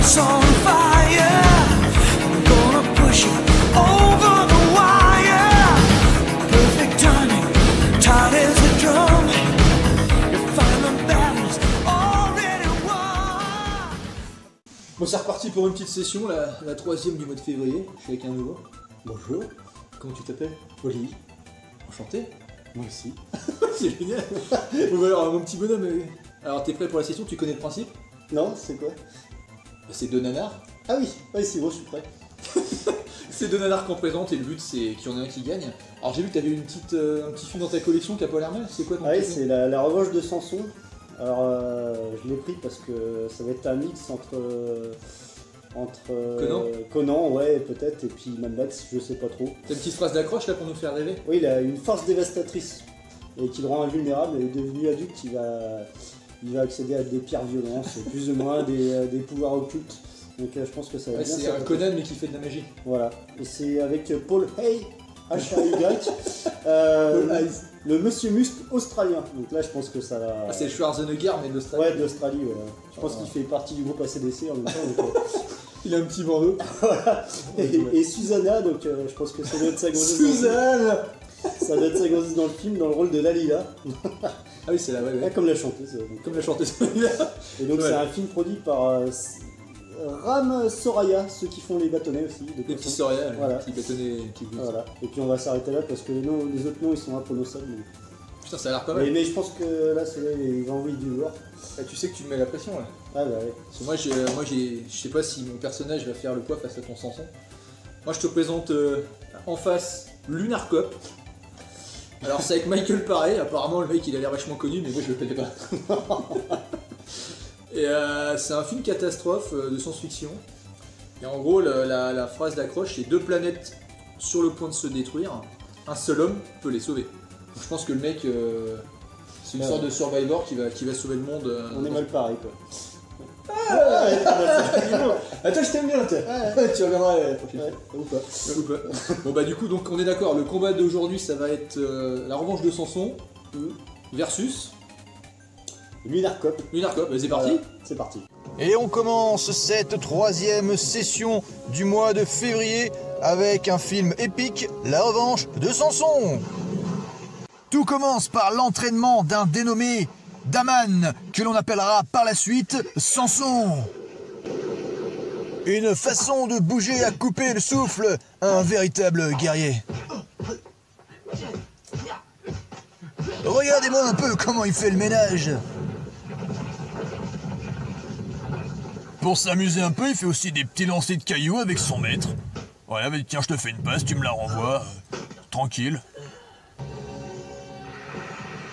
heart's on fire. I'm gonna push it over the wire. Perfect timing, tight as a drum. You find the battles already won. Bon, c'est reparti pour une petite session, la troisième du mois de février. Je suis avec un nouveau. Bonjour, Comment tu t'appelles? Oli. Enchanté. Moi aussi. C'est génial. Bon, alors, mon petit bonhomme. Alors, t'es prêt pour la session? Tu connais le principe? Non, c'est quoi? C'est deux nanars. Ah oui, c'est bon, je suis prêt. C'est deux nanars qu'on présente et le but c'est qu'il y en ait un qui gagne. Alors, j'ai vu que t'avais un petit film dans ta collection qui a pas l'air mal. C'est quoi ton Ah oui, film? c'est la revanche de Samson. Alors, je l'ai pris parce que ça va être un mix entre Conan, ouais, peut-être, et puis Mad Max, je sais pas trop. T'as une petite phrase d'accroche là pour nous faire rêver? Oui, il a une force dévastatrice et qui le rend invulnérable. Et devenu adulte, il va accéder à des pires violences, plus ou moins des pouvoirs occultes. Donc je pense que ça va Ouais, bien. c'est un Conan mais qui fait de la magie. Voilà, et c'est avec Paul Hay, H-A-Y, le Monsieur Muscle australien. Donc là, je pense que ça va. Ah, c'est Schwarzenegger mais de l'Australie. Ouais, d'Australie, voilà. Je pense qu'il fait partie du groupe ACDC en même temps. Donc, Il a un petit bandeau. voilà. Et Susanna, donc je pense que ça doit être sa grossesse. Suzanne. Ça doit être sa grossesse dans le film, dans le rôle de Lalila. Ah oui, c'est la ouais. Comme la chanteuse. Donc. Comme la chanteuse. Et donc Ouais. c'est un film produit par Ram Soraya, ceux qui font les bâtonnets aussi. De Des petits poisson. Soria, Voilà. qui bâtonnait, qui Voilà. Et puis on va s'arrêter là parce que les autres noms ils sont imprononçables. Mais... Putain, ça a l'air pas mal. Mais je pense que là, celui-là, il va envoyer du lourd. Ah, tu sais que tu me mets la pression là. Ah bah ouais. Parce que moi, je sais pas si mon personnage va faire le poids face à ton Samson. Moi, je te présente en face Lunar Cop. Alors, c'est avec Michael Paré. Apparemment, le mec, il a l'air vachement connu, mais moi, je le connais pas. Et c'est un film catastrophe de science-fiction. Et en gros, la phrase d'accroche, c'est deux planètes sur le point de se détruire. Un seul homme peut les sauver. Donc, je pense que le mec, c'est une sorte de survivor qui va sauver le monde. On est mal pareil quoi. Attends, je t'aime bien, toi. Tu reviendras la prochaine fois. Ouais, ou pas. Ou pas. Bon bah du coup, donc on est d'accord, le combat d'aujourd'hui ça va être la revanche de Samson versus Lunar Cop. Lunar Cop. C'est parti. Voilà, c'est parti. Et on commence cette troisième session du mois de février avec un film épique, La revanche de Samson. Tout commence par l'entraînement d'un dénommé Daman, que l'on appellera par la suite Samson. Une façon de bouger à couper le souffle, un véritable guerrier. Regardez-moi un peu comment il fait le ménage. Pour s'amuser un peu, il fait aussi des petits lancers de cailloux avec son maître. Voilà, bah, tiens, je te fais une passe, tu me la renvoies. Tranquille.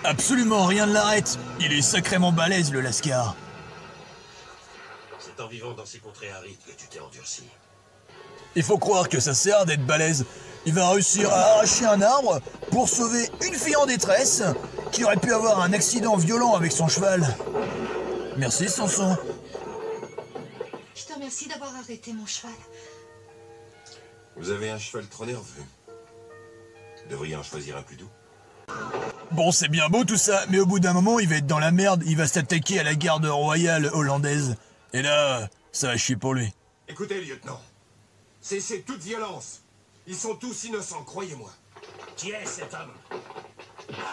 Absolument rien ne l'arrête. Il est sacrément balèze, le Lascar. C'est en vivant dans ces contrées arides que tu t'es endurci. Il faut croire que ça sert d'être balèze. Il va réussir à arracher un arbre pour sauver une fille en détresse qui aurait pu avoir un accident violent avec son cheval. Merci, Samson. Je te remercie d'avoir arrêté mon cheval. Vous avez un cheval trop nerveux. Vous devriez en choisir un plus doux. Bon, c'est bien beau tout ça, mais au bout d'un moment, il va être dans la merde, il va s'attaquer à la garde royale hollandaise. Et là, ça va chier pour lui. Écoutez, lieutenant. Cessez toute violence. Ils sont tous innocents, croyez-moi. Qui est cet homme?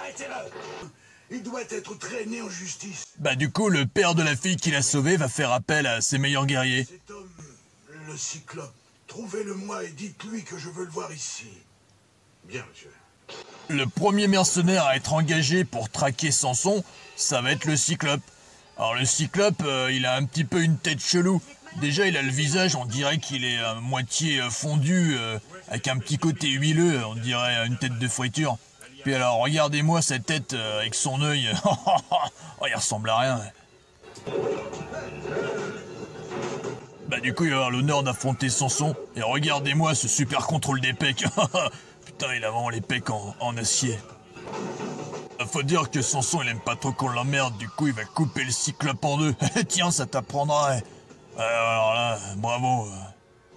Arrêtez-le! Il doit être traîné en justice. Bah du coup, le père de la fille qu'il a sauvée va faire appel à ses meilleurs guerriers. Cet homme, le Cyclope. Trouvez-le-moi et dites-lui que je veux le voir ici. Bien, monsieur. Le premier mercenaire à être engagé pour traquer Samson, ça va être le Cyclope. Alors le Cyclope, il a un petit peu une tête chelou. Déjà, il a le visage, on dirait qu'il est à moitié fondu, avec un petit côté huileux, on dirait une tête de friture. Puis alors, regardez-moi sa tête avec son œil. Oh, il ressemble à rien. Bah du coup, il va avoir l'honneur d'affronter Samson. Et regardez-moi ce super contrôle des pecs. Putain, il a vraiment les pecs en acier. Faut dire que Samson, il aime pas trop qu'on l'emmerde. Du coup, il va couper le Cyclope en deux. Tiens, ça t'apprendra. Alors là, bravo.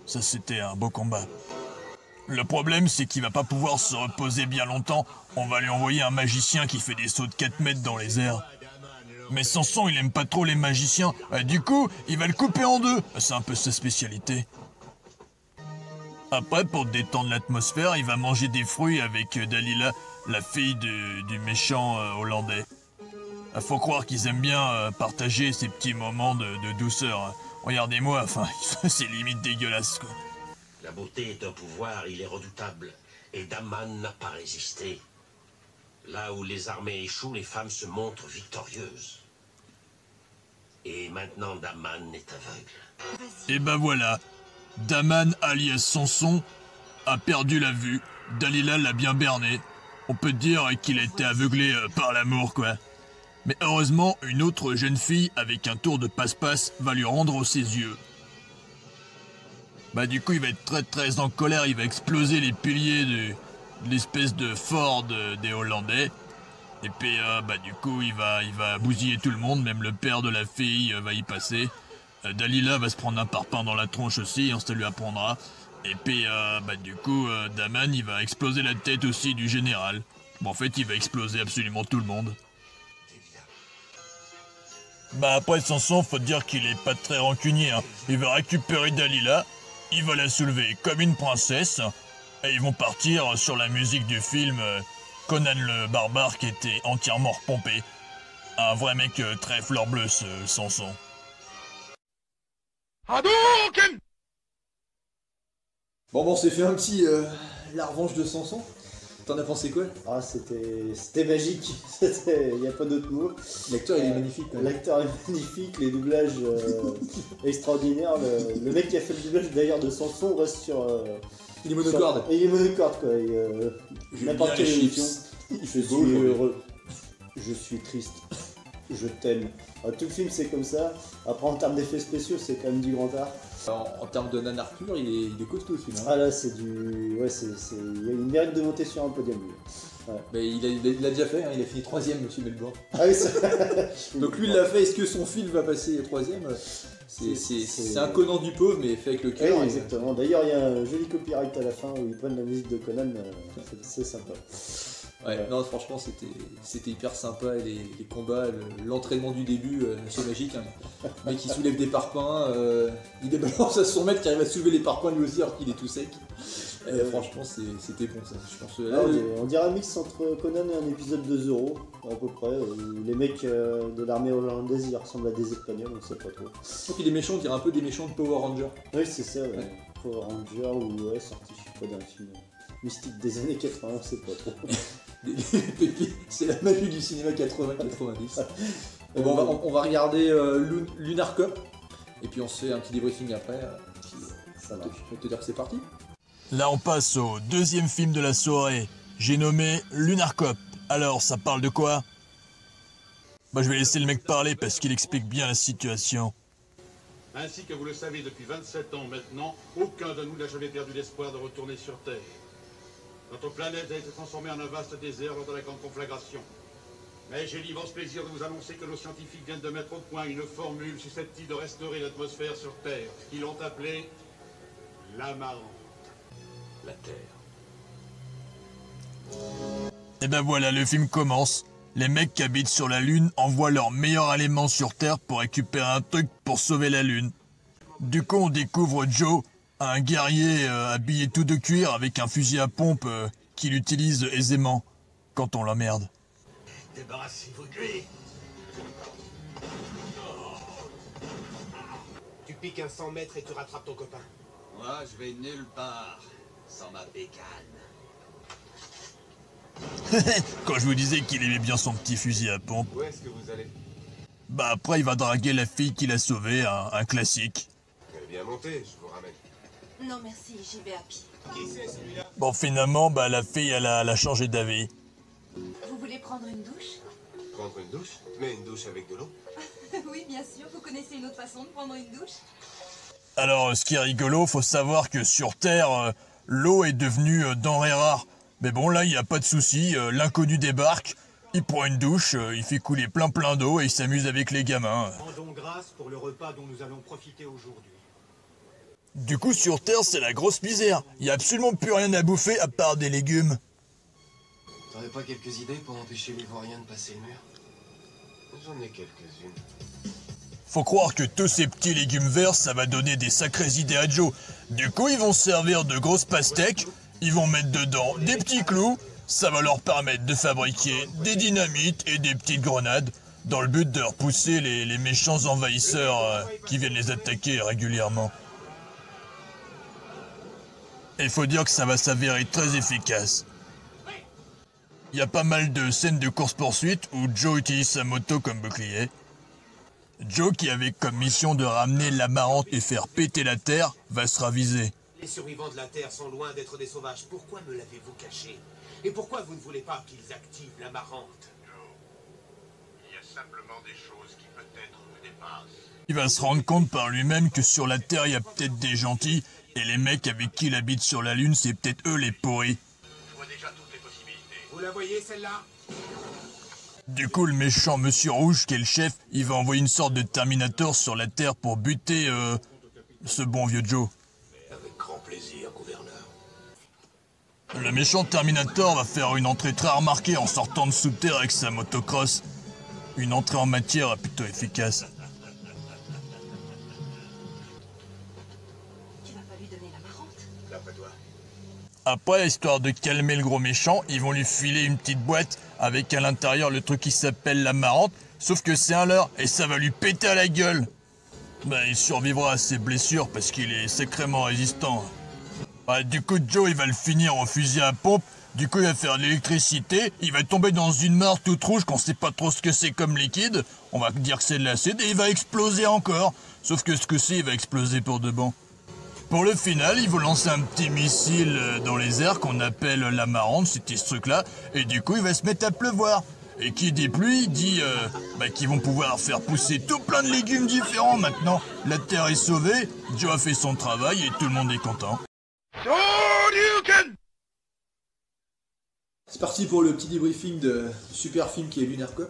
Ça, c'était un beau combat. Le problème, c'est qu'il va pas pouvoir se reposer bien longtemps. On va lui envoyer un magicien qui fait des sauts de 4 mètres dans les airs. Mais Samson, il aime pas trop les magiciens. Du coup, il va le couper en deux. C'est un peu sa spécialité. Après, pour détendre l'atmosphère, il va manger des fruits avec Dalila, la fille du méchant hollandais. Faut croire qu'ils aiment bien partager ces petits moments de douceur. Hein. Regardez-moi, enfin, c'est limite dégueulasse, quoi. La beauté est un pouvoir, il est redoutable. Et Daman n'a pas résisté. Là où les armées échouent, les femmes se montrent victorieuses. Et maintenant, Daman est aveugle. Et ben voilà, Daman alias Samson a perdu la vue. Dalila l'a bien berné. On peut dire qu'il a été aveuglé par l'amour, quoi. Mais heureusement, une autre jeune fille avec un tour de passe-passe va lui rendre ses yeux. Bah du coup, il va être très très en colère, il va exploser les piliers de l'espèce de fort des Hollandais. Et puis bah du coup, il va bousiller tout le monde, même le père de la fille va y passer. Dalila va se prendre un parpaing dans la tronche aussi, hein, ça lui apprendra. Et puis bah du coup, Daman, il va exploser la tête aussi du général. Bon, en fait, il va exploser absolument tout le monde. Bah après Samson, faut dire qu'il est pas très rancunier, hein. Il va récupérer Dalila, il va la soulever comme une princesse, et ils vont partir sur la musique du film Conan le Barbare qui était entièrement repompé. Un vrai mec très fleur bleue, ce Samson. Bon, on s'est fait un petit la revanche de Samson. T'en as pensé quoi? Ah, c'était magique, il n'y a pas d'autre mot. L'acteur il est magnifique. L'acteur est magnifique, les doublages extraordinaires. Le mec qui a fait le doublage d'ailleurs de Samson reste sur... il est monocorde. Il est monocorde quoi. N'importe quelle émission. Je suis heureux. Je suis triste. Je t'aime. Tout le film c'est comme ça. Après en termes d'effets spéciaux c'est quand même du grand art. En termes de Nan Arthur, il est costaud ce film. Hein. Ah là c'est du... Ouais, il mérite de monter sur un podium. Ouais. Mais il l'a déjà fait, hein. Il a fini 3ème, monsieur Melbourne. Ah oui, ça... Donc lui il l'a fait, est-ce que son film va passer 3ème? C'est un Conan du pauvre mais fait avec le cœur. Oui, exactement. D'ailleurs il y a un joli copyright à la fin où ils prennent la musique de Conan, c'est sympa. Ouais, non franchement c'était hyper sympa, les combats, l'entraînement du début, c'est magique. Hein. Le mec qui soulève des parpaings, il débalance à son maître qui arrive à soulever les parpaings lui aussi alors qu'il est tout sec. Franchement c'était bon ça. Je pense, on dirait un mix entre Conan et un épisode de Zorro, à peu près, où les mecs de l'armée hollandaise ils ressemblent à des Espagnols, on sait pas trop. Et puis les méchants, on dirait un peu des méchants de Power Rangers. Oui c'est ça, ouais. Power Rangers ou sorti je sais pas d'un film mystique des années 80, on sait pas trop. C'est la magie du cinéma 80-90. Bon, on va regarder Lunar Cop et puis on se fait un petit débriefing après. Ça va. Je vais te dire que c'est parti. Là on passe au deuxième film de la soirée. J'ai nommé Lunar Cop. Alors ça parle de quoi? Bah je vais laisser le mec parler parce qu'il explique bien la situation. Ainsi que vous le savez depuis 27 ans maintenant, aucun de nous n'a jamais perdu l'espoir de retourner sur Terre. Notre planète a été transformée en un vaste désert lors de la grande conflagration. Mais j'ai l'immense plaisir de vous annoncer que nos scientifiques viennent de mettre au point une formule susceptible de restaurer l'atmosphère sur Terre. Ils l'ont appelée l'amarante. La Terre. Et ben voilà, le film commence. Les mecs qui habitent sur la Lune envoient leur meilleur élément sur Terre pour récupérer un truc pour sauver la Lune. Du coup, on découvre Joe, un guerrier habillé tout de cuir avec un fusil à pompe qu'il utilise aisément quand on l'emmerde. Débarrassez-vous de lui. Tu piques un 100 mètres et tu rattrapes ton copain. Moi, je vais nulle part sans ma bécane. Quand je vous disais qu'il aimait bien son petit fusil à pompe. Où est-ce que vous allez? Bah après, il va draguer la fille qu'il a sauvée, un classique. Elle est bien montée, je vous ramène. Non merci, j'y vais à pied. Qui c'est celui-là? Bon, finalement, bah la fille, elle a changé d'avis. Vous voulez prendre une douche? Prendre une douche? Mais une douche avec de l'eau? Oui, bien sûr. Vous connaissez une autre façon de prendre une douche? Alors, ce qui est rigolo, faut savoir que sur Terre, l'eau est devenue denrée rare. Mais bon, là, il n'y a pas de souci. L'inconnu débarque, il prend une douche, il fait couler plein d'eau et il s'amuse avec les gamins. Rendons grâce pour le repas dont nous allons profiter aujourd'hui. Du coup, sur Terre, c'est la grosse misère. Il n'y a absolument plus rien à bouffer à part des légumes. T'aurais pas quelques idées pour empêcher les vauriens de passer le mur? J'en ai quelques-unes. Faut croire que tous ces petits légumes verts, ça va donner des sacrées idées à Joe. Du coup, ils vont se servir de grosses pastèques, ils vont mettre dedans des petits clous, ça va leur permettre de fabriquer des dynamites et des petites grenades, dans le but de repousser les méchants envahisseurs qui viennent les attaquer régulièrement. Et il faut dire que ça va s'avérer très efficace. Il y a pas mal de scènes de course-poursuite où Joe utilise sa moto comme bouclier. Joe, qui avait comme mission de ramener l'amarante et faire péter la Terre, va se raviser. Les survivants de la Terre sont loin d'être des sauvages. Pourquoi me l'avez-vous caché? Et pourquoi vous ne voulez pas qu'ils activent l'amarante? Il y a simplement des choses qui peut-être vous dépassent. Il va se rendre compte par lui-même que sur la Terre, il y a peut-être des gentils, et les mecs avec qui il habite sur la Lune, c'est peut-être eux les pourris. Je vois déjà toutes les possibilités. Vous la voyez, celle-là? Du coup, le méchant Monsieur Rouge, qui est le chef, il va envoyer une sorte de Terminator sur la Terre pour buter ce bon vieux Joe. Avec grand plaisir, gouverneur. Le méchant Terminator va faire une entrée très remarquée en sortant de sous terre avec sa motocross. Une entrée en matière plutôt efficace. Tu vas pas lui donner l'amarante? D'après toi? Après, histoire de calmer le gros méchant, ils vont lui filer une petite boîte avec à l'intérieur le truc qui s'appelle l'amarante, sauf que c'est un leurre et ça va lui péter à la gueule. Ben, il survivra à ses blessures parce qu'il est sacrément résistant. Ouais, du coup, Joe, il va le finir en fusil à pompe, du coup, il va faire de l'électricité, il va tomber dans une mare toute rouge qu'on sait pas trop ce que c'est comme liquide, on va dire que c'est de l'acide, et il va exploser encore. Sauf que ce que c'est, il va exploser pour de bon. Pour le final, ils vont lancer un petit missile dans les airs qu'on appelle l'amarante, c'était ce truc-là, et du coup, il va se mettre à pleuvoir. Et qui dit pluie, dit qu'ils vont pouvoir faire pousser tout plein de légumes différents maintenant. La Terre est sauvée, Joe a fait son travail et tout le monde est content. C'est parti pour le petit débriefing de super film qui est Lunar Cop.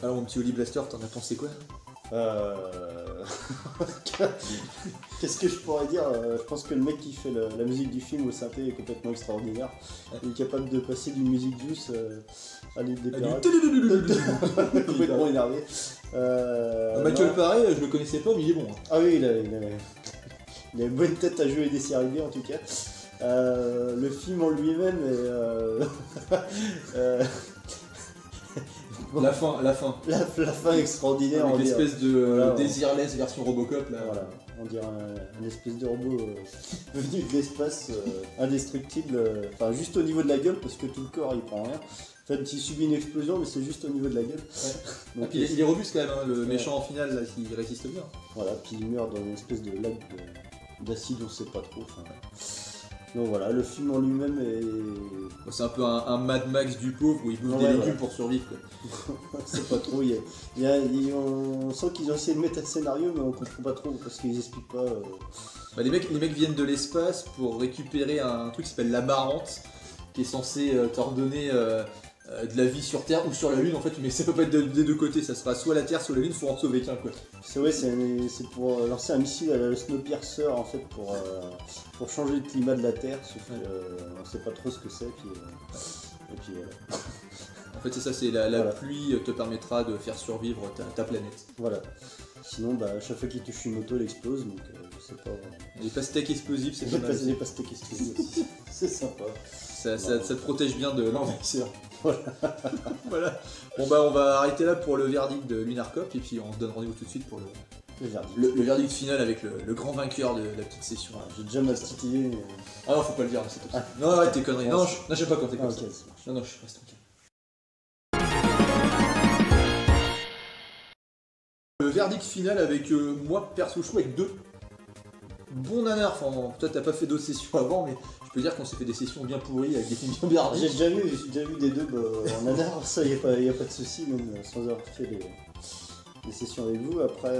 Alors mon petit Oli Blaster, t'en as pensé quoi? Qu'est-ce que je pourrais dire? Je pense que le mec qui fait la musique du film au synthé est complètement extraordinaire. Il est capable de passer d'une musique douce à des pirates. Complètement énervé. Michael Paré, je le connaissais pas, mais il est bon. Ah oui, il a une bonne tête à jouer des séries B en tout cas. Le film en lui-même est... La fin. La fin extraordinaire. Avec l'espèce de Desireless version Robocop là. Voilà, on dirait un espèce de robot venu de l'espace, indestructible, enfin juste au niveau de la gueule parce que tout le corps il prend rien. En fait, il subit une explosion, mais c'est juste au niveau de la gueule. Ouais. Donc, il est robuste quand même, hein, le méchant en finale, là, il résiste bien. Voilà, puis il meurt dans une espèce de lac d'acide, on sait pas trop. Donc voilà, le film en lui-même est... C'est un peu un Mad Max du pauvre où il bouffe des légumes pour survivre. C'est pas trop, on sent qu'ils ont essayé de mettre un scénario, mais on comprend pas trop parce qu'ils expliquent pas... Les mecs viennent de l'espace pour récupérer un truc qui s'appelle l'amarante, qui est censé t'ordonner de la vie sur Terre ou sur la Lune en fait, mais ça peut pas être des deux côtés, ça sera soit la Terre soit la Lune, faut en sauver qu'un quoi. C'est pour lancer un missile à la Snowpiercer en fait pour changer le climat de la Terre, sauf qu'on sait pas trop ce que c'est, et puis voilà. En fait c'est ça, c'est la pluie te permettra de faire survivre ta planète. Voilà. Sinon à chaque fois qu'il touche une moto elle explose, donc je sais pas. Les pastèques explosives c'est pas mal. Les pastèques explosives aussi. C'est sympa. Ça te protège bien de l'envahisseur. Voilà. Bon on va arrêter là pour le verdict de Lunar Cop et puis on se donne rendez-vous tout de suite pour le verdict final avec le grand vainqueur de la petite session. J'ai déjà ma petite idée. Mais... Ah non, faut pas le dire, c'est comme ça. Non, arrête tes conneries. Non, j'aime pas quand t'es comme ça. Non, je reste tranquille. Le verdict final avec moi, perso, je trouve avec deux bons nanars. Enfin, toi t'as pas fait d'autres sessions avant, mais je peux dire qu'on s'est fait des sessions bien pourries avec des films bien bardés. J'ai déjà vu des deux en nanar, ça y a pas de souci, même sans avoir fait des sessions avec vous. Après,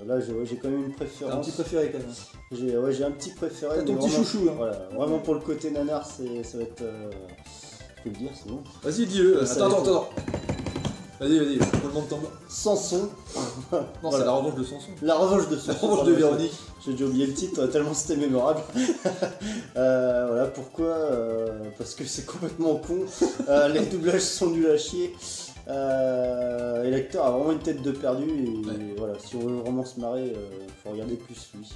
là j'ai quand même une préférence. Un petit préféré quand même. J'ai un petit préféré. T'as ton petit chouchou. Hein. Voilà, vraiment pour le côté nanar, ça va être. Je peux le dire, c'est bon. Vas-y, dis-le. Attends. Vas-y, pour le monde tombe. Samson. Non, voilà. C'est la revanche de Samson. La revanche de Samson. La revanche de Véronique. J'ai déjà oublié le titre, tellement c'était mémorable. Voilà, pourquoi parce que c'est complètement con. Les doublages sont nuls à chier. Et l'acteur a vraiment une tête de perdu et voilà, si on veut vraiment se marrer, faut regarder plus lui.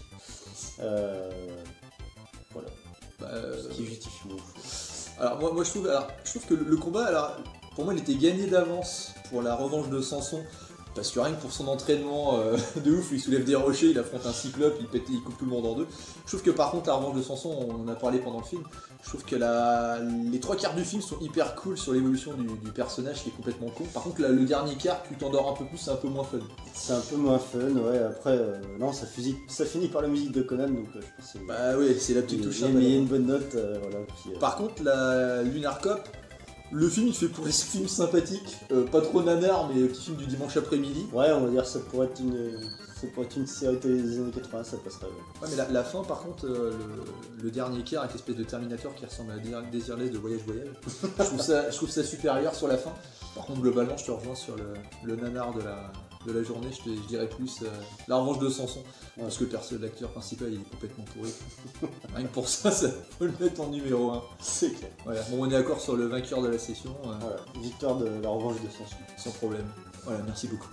Voilà. Ce qui justifie mon choix. Alors moi je trouve que le combat, alors, pour moi il était gagné d'avance pour la revanche de Samson. Parce que rien que pour son entraînement de ouf, il soulève des rochers, il affronte un cyclope, il coupe tout le monde en deux. Je trouve que par contre la revanche de Samson, on en a parlé pendant le film, je trouve que les 3 quarts du film sont hyper cool sur l'évolution du personnage qui est complètement con. Par contre le dernier quart, tu t'endors un peu plus, c'est un peu moins fun. C'est un peu moins fun, ouais, après, non, ça finit par la musique de Conan, donc je pense que bah ouais, c'est la petite touche. Il y a une bonne note, voilà. Puis, par contre la Lunar Cop, le film il fait pour les films sympathiques, pas trop nanar mais petit film du dimanche après-midi. Ouais, on va dire ça pourrait être une série télé des années 80, ça passerait. Ouais mais la fin par contre, le dernier quart avec l'espèce de Terminator qui ressemble à Désirless de Voyage Voyage, je trouve ça supérieur sur la fin. Par contre globalement je te rejoins sur le nanar de la journée, je dirais plus la revanche de Samson, parce que l'acteur principal il est complètement pourri. Rien que pour ça faut le mettre en numéro 1. C'est clair. Voilà. Bon, on est d'accord sur le vainqueur de la session. Voilà. Victoire de la revanche de Samson. Sans problème. Voilà, merci beaucoup.